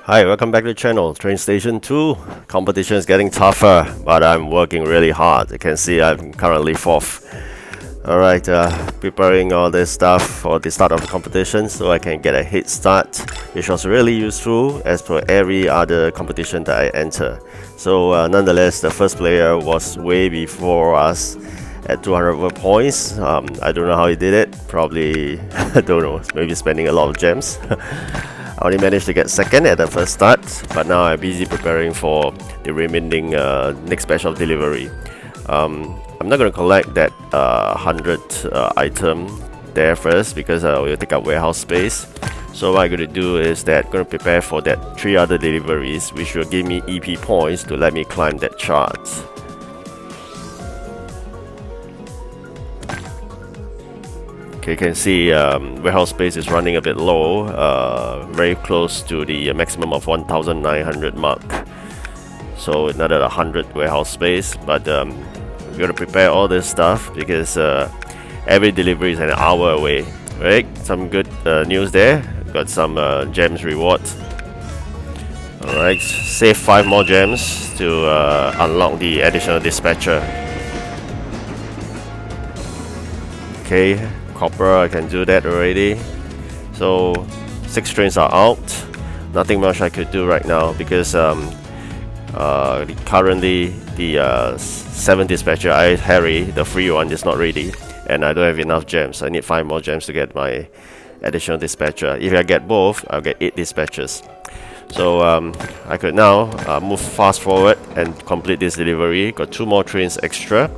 Hi, welcome back to the channel. Train Station 2. Competition is getting tougher, but I'm working really hard. You can see I'm currently 4th. Alright, preparing all this stuff for the start of the competition so I can get a head start, which was really useful as per every other competition that I enter. So nonetheless, the first player was way before us at 200 points. I don't know how he did it. Probably, I don't know, maybe spending a lot of gems. I only managed to get second at the first start, but now I'm busy preparing for the remaining next batch of delivery. I'm not going to collect that 100 item there first because it will take up warehouse space. So what I'm going to do is that I'm going to prepare for that 3 other deliveries, which will give me EP points to let me climb that chart. Okay, you can see warehouse space is running a bit low, very close to the maximum of 1900 mark. So another 100 warehouse space, but we're gonna prepare all this stuff because every delivery is an hour away, right? Some good news there. Got some gems rewards. Alright, save 5 more gems to unlock the additional dispatcher. Okay, copper, I can do that already. So 6 trains are out. Nothing much I could do right now because currently the 7 dispatcher I Harry, the free one, is not ready, and I don't have enough gems. I need 5 more gems to get my additional dispatcher. If I get both, I'll get 8 dispatchers. So I could now move fast forward and complete this delivery. Got 2 more trains extra.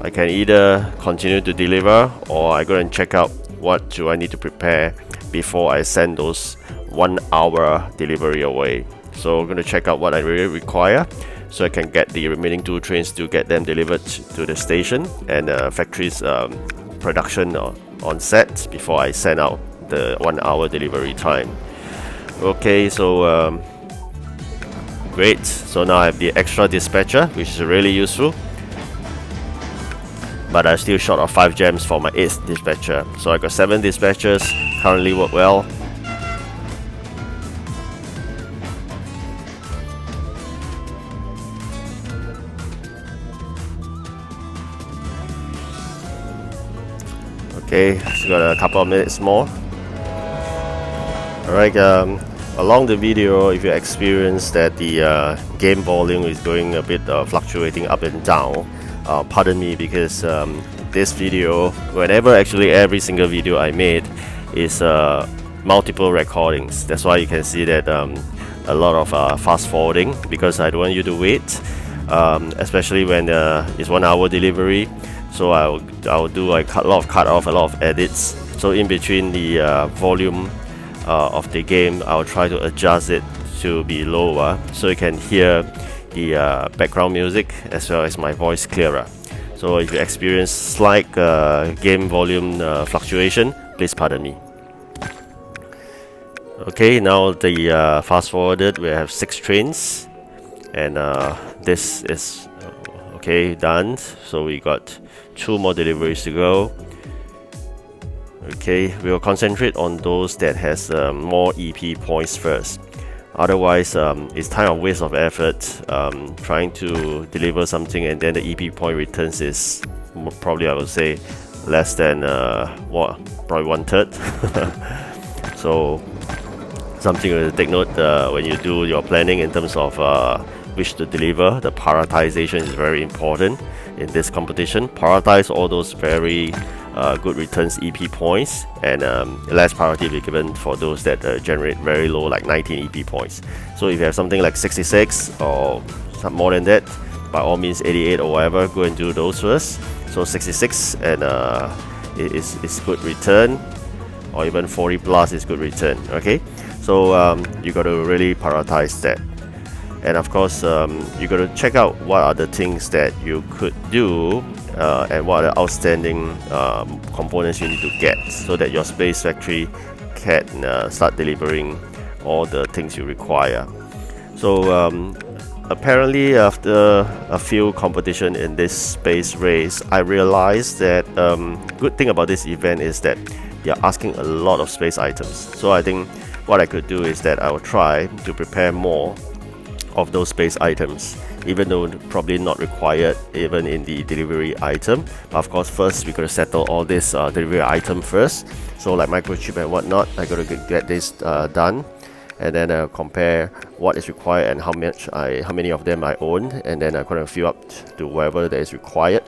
I can either continue to deliver, or I go and check out what do I need to prepare before I send those 1 hour delivery away. So I'm going to check out what I really require so I can get the remaining 2 trains to get them delivered to the station and factory's production on set before I send out the 1 hour delivery time. Okay, so great. So now I have the extra dispatcher, which is really useful. But I'm still short of 5 gems for my 8th dispatcher. So I got 7 dispatchers, currently work well. Okay, so got a couple of minutes more. Alright, along the video, if you experience that the game volume is going a bit fluctuating up and down, pardon me, because this video, whenever actually every single video I made is multiple recordings. That's why you can see that a lot of fast forwarding, because I don't want you to wait, especially when it's 1 hour delivery. So I'll do a lot of cut off, a lot of edits. So in between the volume of the game, I'll try to adjust it to be lower so you can hear the background music as well as my voice clearer. So if you experience slight game volume fluctuation, please pardon me. Okay, now the fast forwarded, we have 6 trains, and this is okay, done. So we got 2 more deliveries to go. Okay, we will concentrate on those that has more EP points first. Otherwise, it's kind of waste of effort trying to deliver something and then the EP point returns is probably, I would say, less than probably 1/3. So something to take note when you do your planning in terms of which to deliver. The prioritization is very important in this competition. Prioritize all those very good returns EP points, and less priority will be given for those that generate very low, like 19 EP points. So if you have something like 66 or some more than that, by all means 88 or whatever, go and do those first. So 66 and is good return, or even 40 plus is good return. Okay, so you got to really prioritize that. And of course, you got to check out what are the things that you could do and what are the outstanding components you need to get so that your space factory can start delivering all the things you require. So apparently after a few competition in this space race, I realized that good thing about this event is that they are asking a lot of space items. So I think what I could do is that I will try to prepare more of those space items, even though probably not required even in the delivery item. But of course, first we gotta settle all this delivery item first. So like microchip and whatnot, I gotta get this done, and then compare what is required and how many of them I own, and then I'm gonna fill up to whatever that is required.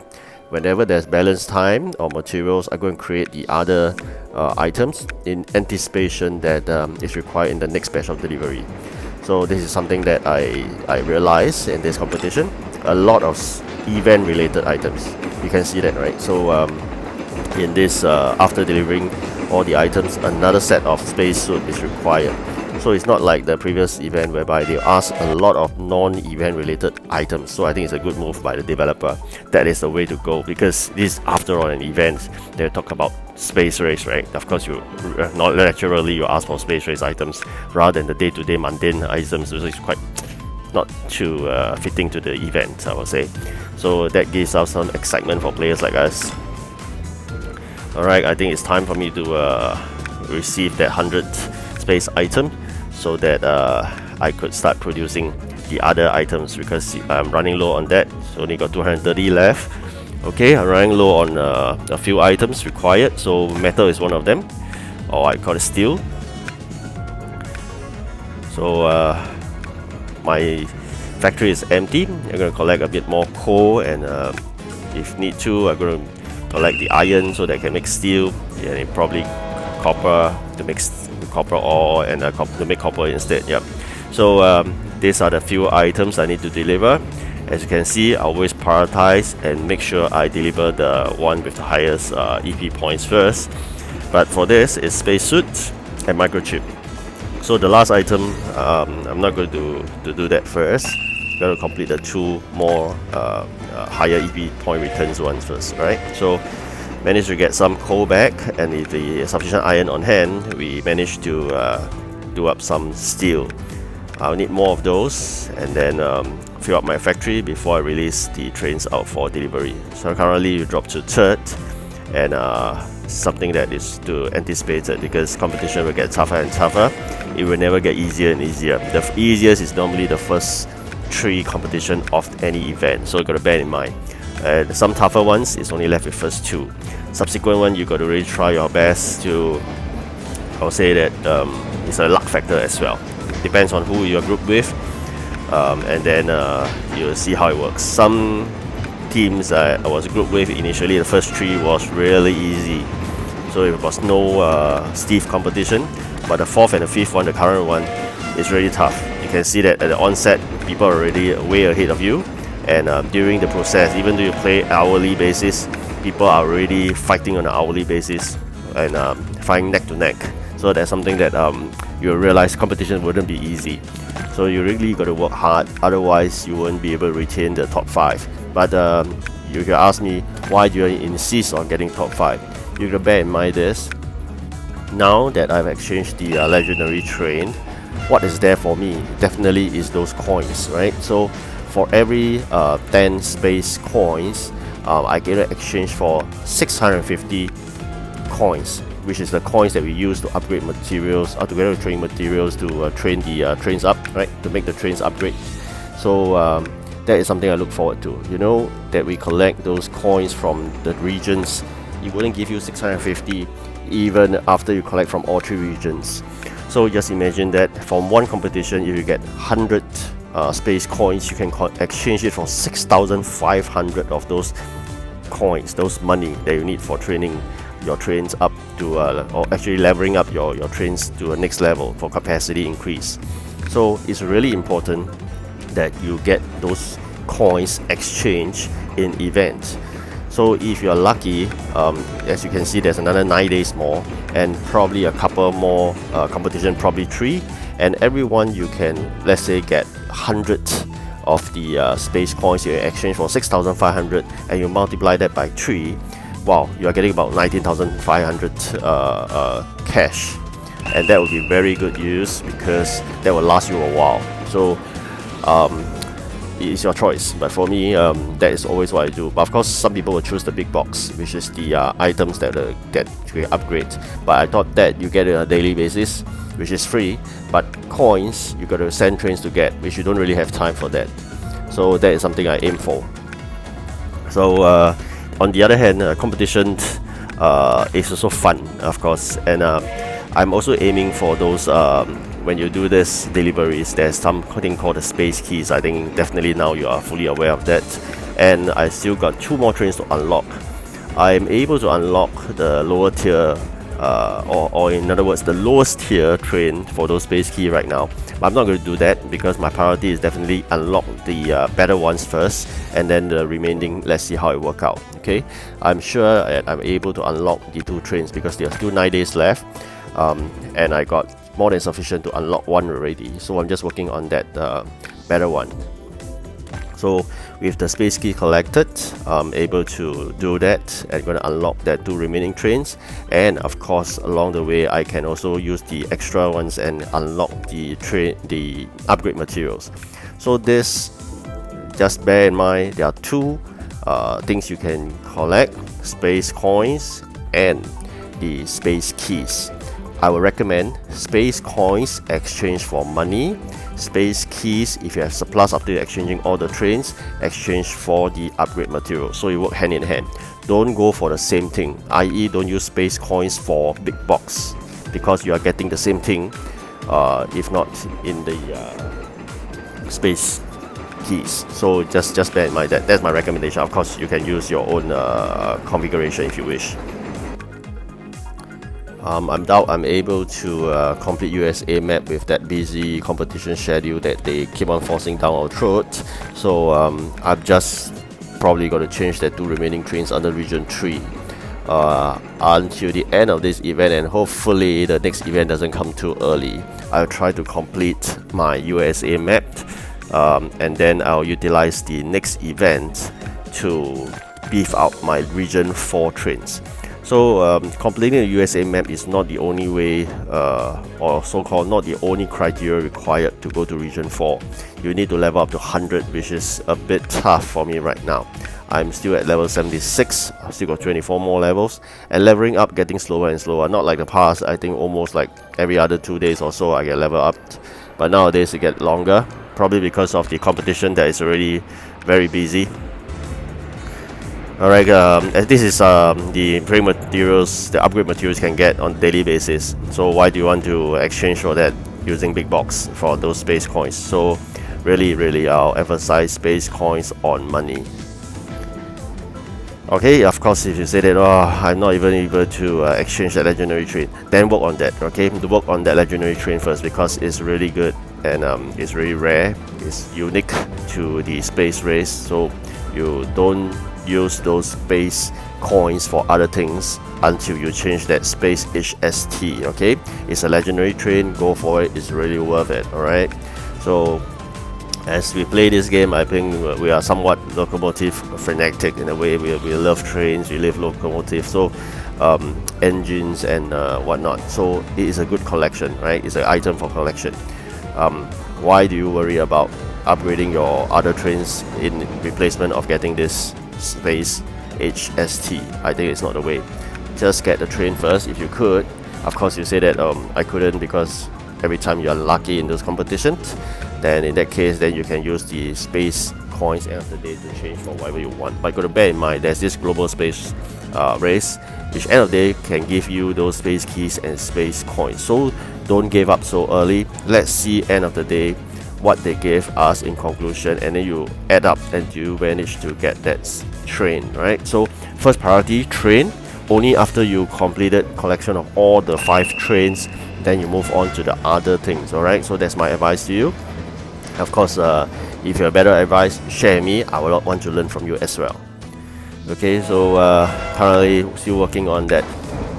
Whenever there's balance time or materials, I go and create the other items in anticipation that is required in the next batch of delivery. So this is something that I realized in this competition. A lot of event related items. You can see that, right? So in this, after delivering all the items, another set of spacesuit is required. So it's not like the previous event whereby they ask a lot of non-event related items. So I think it's a good move by the developer. That is the way to go, because this is after all an event. They talk about space race, right? Of course, you not naturally you ask for space race items rather than the day-to-day mundane items, which is quite not too fitting to the event, I would say. So that gives us some excitement for players like us. Alright, I think it's time for me to receive that 100th space item, so that I could start producing the other items, because I'm running low on that. So only got 230 left. Okay, I'm running low on a few items required, so metal is one of them, or I call it steel. So my factory is empty. I'm going to collect a bit more coal, and if need to, I'm going to collect the iron so that I can make steel, and probably copper to make copper ore, and to make copper instead. Yep. So these are the few items I need to deliver. As you can see, I always prioritize and make sure I deliver the one with the highest EP points first. But for this, it's spacesuit and microchip. So the last item, I'm not going to do that first. Got to complete the two more higher EP point returns ones first, right? So managed to get some coal back, and with the sufficient iron on hand, we managed to do up some steel. I'll need more of those, and then fill up my factory before I release the trains out for delivery. So currently you drop to third, and something that is to anticipate it, because competition will get tougher and tougher. It will never get easier and easier. The easiest is normally the first 3 competition of any event, so you got to bear in mind. Some tougher ones is only left with first 2. Subsequent one, you got to really try your best to, I'll say that it's a luck factor as well. Depends on who you're grouped with, and then you'll see how it works. Some teams I was grouped with initially, the first 3 was really easy, so it was no stiff competition. But the 4th and the 5th one, the current one, is really tough. You can see that at the onset, people are already way ahead of you, and during the process, even though you play hourly basis, people are already fighting on an hourly basis and fighting neck to neck. So that's something that you'll realize competition wouldn't be easy. So you really got to work hard, otherwise you won't be able to retain the top 5. But you can ask me, why do you insist on getting top 5? You can bear in mind this. Now that I've exchanged the legendary train, what is there for me definitely is those coins, right? So for every 10 space coins, I get an exchange for 650 coins, which is the coins that we use to upgrade materials, or together with training materials to train the trains up, right? To make the trains upgrade. So that is something I look forward to. You know that we collect those coins from the regions. It wouldn't give you 650 even after you collect from all 3 regions. So just imagine that from one competition, if you get 100 space coins, you can exchange it for 6,500 of those coins, those money that you need for training your trains up to or actually leveling up your trains to a next level for capacity increase. So it's really important that you get those coins exchanged in events. So if you're lucky, as you can see, there's another 9 days more, and probably a couple more competition, probably 3, and everyone you can, let's say, get 100 of the space coins you exchange for 6,500, and you multiply that by 3. Wow, you are getting about 19,500 cash, and that would be very good use, because that will last you a while. So it's your choice, but for me, that is always what I do. But of course, some people will choose the big box, which is the items that get upgrades. But I thought that you get it on a daily basis, which is free, but coins you got to send trains to get, which you don't really have time for that. So that is something I aim for. So on the other hand, competition is also fun, of course, and I'm also aiming for those when you do this deliveries, there's something called the space keys. I think definitely now you are fully aware of that. And I still got 2 more trains to unlock. I'm able to unlock the lower tier, or in other words, the lowest tier train for those space key right now. But I'm not going to do that because my priority is definitely unlock the better ones first, and then the remaining, let's see how it works out. Okay, I'm sure I'm able to unlock the 2 trains because there are still 9 days left, and I got more than sufficient to unlock 1 already. So I'm just working on that better one. So with the space key collected, I'm able to do that and going to unlock that 2 remaining trains. And of course, along the way, I can also use the extra ones and unlock the upgrade materials. So this, just bear in mind, there are 2 things you can collect: space coins and the space keys. I would recommend space coins exchange for money, space keys, if you have surplus after exchanging all the trains, exchange for the upgrade material. So you work hand in hand. Don't go for the same thing, i.e. don't use space coins for big box, because you are getting the same thing, if not in the space keys. So just bear in mind that. That's my recommendation. Of course, you can use your own configuration if you wish. I doubt I'm able to complete USA map with that busy competition schedule that they keep on forcing down our throat. So I've just probably got to change that 2 remaining trains under region 3 until the end of this event, and hopefully the next event doesn't come too early. I'll try to complete my USA map, and then I'll utilize the next event to beef out my region 4 trains. So completing the USA map is not the only way, or so-called not the only criteria required to go to region 4. You need to level up to 100, which is a bit tough for me right now. I'm still at level 76, I've still got 24 more levels, and leveling up getting slower and slower. Not like the past, I think almost like every other 2 days or so I get level up, but nowadays it gets longer, probably because of the competition that is already very busy. Alright, this is the frame materials, the upgrade materials you can get on a daily basis. So why do you want to exchange for that using big box for those space coins? So really I'll emphasize space coins on money. Okay, of course, if you say that, oh, I'm not even able to exchange that legendary train, then work on that. Okay, to work on that legendary train first, because it's really good and it's really rare, it's unique to the space race. So you don't use those space coins for other things until you change that space HST. Okay, it's a legendary train, go for it, it's really worth it. Alright, so as we play this game, I think we are somewhat locomotive fanatic in a way. We love trains, we love locomotives, so engines and whatnot. So it is a good collection, right? It's an item for collection. Why do you worry about upgrading your other trains in replacement of getting this space HST? I think it's not the way. Just get the train first if you could. Of course, you say that I couldn't because every time you're lucky in those competitions, then in that case, then you can use the space coins end of the day to change for whatever you want. But you got to bear in mind there's this global space race, which end of the day can give you those space keys and space coins. So don't give up so early. Let's see end of the day what they gave us in conclusion, and then you add up and you manage to get that train, right? So first priority, train. Only after you completed collection of all the 5 trains, then you move on to the other things. Alright, so that's my advice to you. Of course, if you have better advice, share with me. I will want to learn from you as well. Okay, so currently still working on that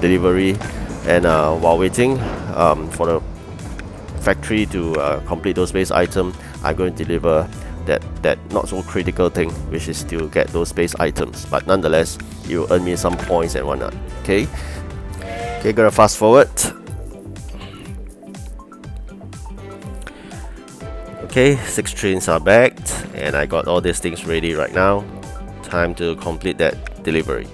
delivery, and while waiting for the factory to complete those base items, I'm going to deliver that not so critical thing, which is to get those base items, but nonetheless it will earn me some points and whatnot. Okay, gonna fast forward. Okay, 6 trains are backed and I got all these things ready right now. Time to complete that delivery.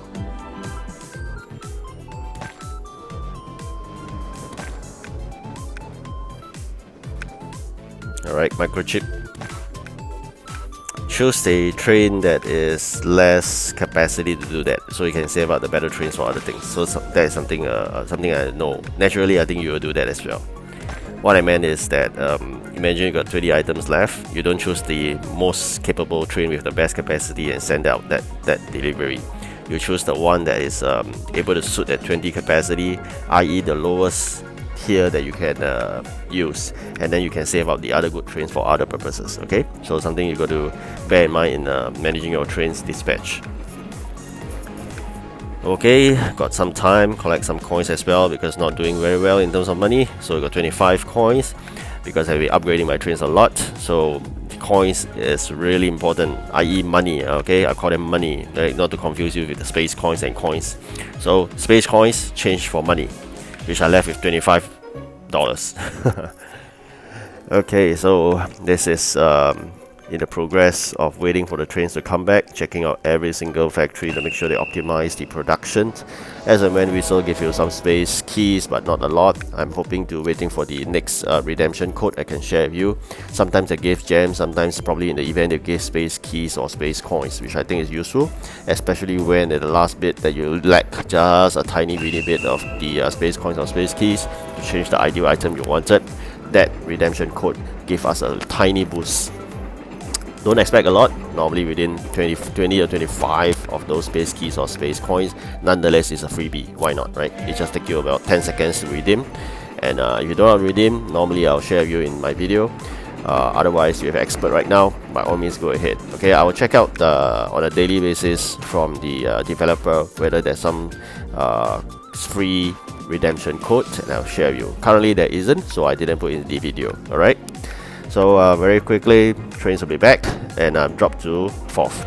Alright, microchip. Choose a train that is less capacity to do that, so you can save out the better trains for other things. So that is something I know. Naturally, I think you will do that as well. What I meant is that imagine you got 20 items left. You don't choose the most capable train with the best capacity and send out that delivery. You choose the one that is able to suit that 20 capacity, i.e. the lowest tier that you can use, and then you can save out the other good trains for other purposes. Okay, so something you got to bear in mind in managing your trains dispatch. Okay, got some time, collect some coins as well, because not doing very well in terms of money. So I got 25 coins because I've been upgrading my trains a lot. So coins is really important, i.e. money. Okay, I call them money, right? Not to confuse you with the space coins and coins. So space coins change for money, which I left with $25. Okay, so this is in the progress of waiting for the trains to come back, checking out every single factory to make sure they optimize the production. As and when we still give you some space keys, but not a lot. I'm hoping to waiting for the next redemption code I can share with you. Sometimes they give gems, sometimes probably in the event they give space keys or space coins, which I think is useful, especially when at the last bit that you lack just a tiny bit of the space coins or space keys to change the ideal item you wanted. That redemption code give us a tiny boost. Don't expect a lot, normally within 20 or 25 of those space keys or space coins. Nonetheless, it's a freebie, why not, right? It just takes you about 10 seconds to redeem. And if you don't want to redeem, normally I'll share with you in my video. Otherwise, you have expert right now, by all means go ahead. Okay, I will check out on a daily basis from the developer whether there's some free redemption code, and I'll share with you. Currently there isn't, so I didn't put in the video. Alright, so very quickly trains will be back, and I'm dropped to 4th.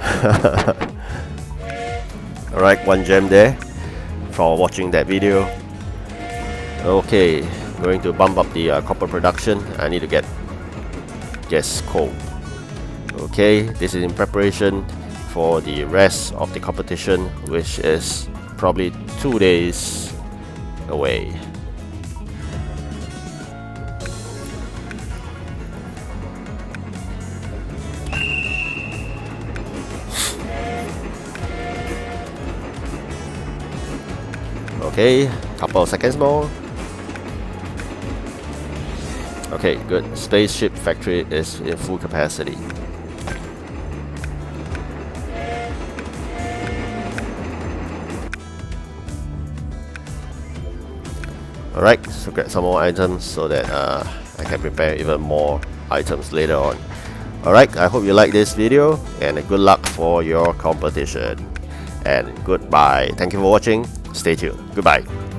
Alright, 1 gem there for watching that video. Okay, going to bump up the copper production. I need to get coal. Okay, this is in preparation for the rest of the competition, which is probably 2 days away. Okay, couple of seconds more. Okay, good. Spaceship factory is in full capacity. Alright, so get some more items so that I can prepare even more items later on. Alright, I hope you like this video, and good luck for your competition. And goodbye. Thank you for watching. Stay tuned. Goodbye.